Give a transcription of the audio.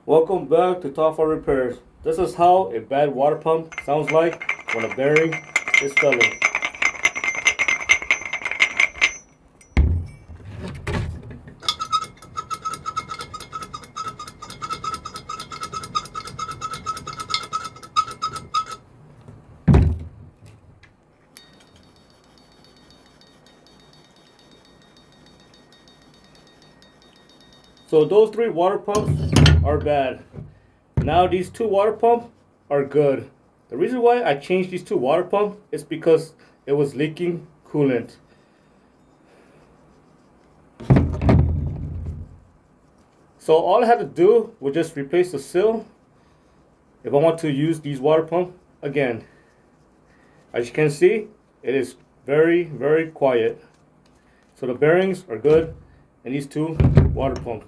Welcome back to Top 4 Repairs. This is how a bad water pump sounds like when a bearing is failing. So those three water pumps are bad. Now these two water pumps are good. The reason why I changed these two water pumps is because it was leaking coolant. So all I had to do was just replace the seal if I want to use these water pumps again. As you can see, it is very, very quiet. So the bearings are good and these two water pumps.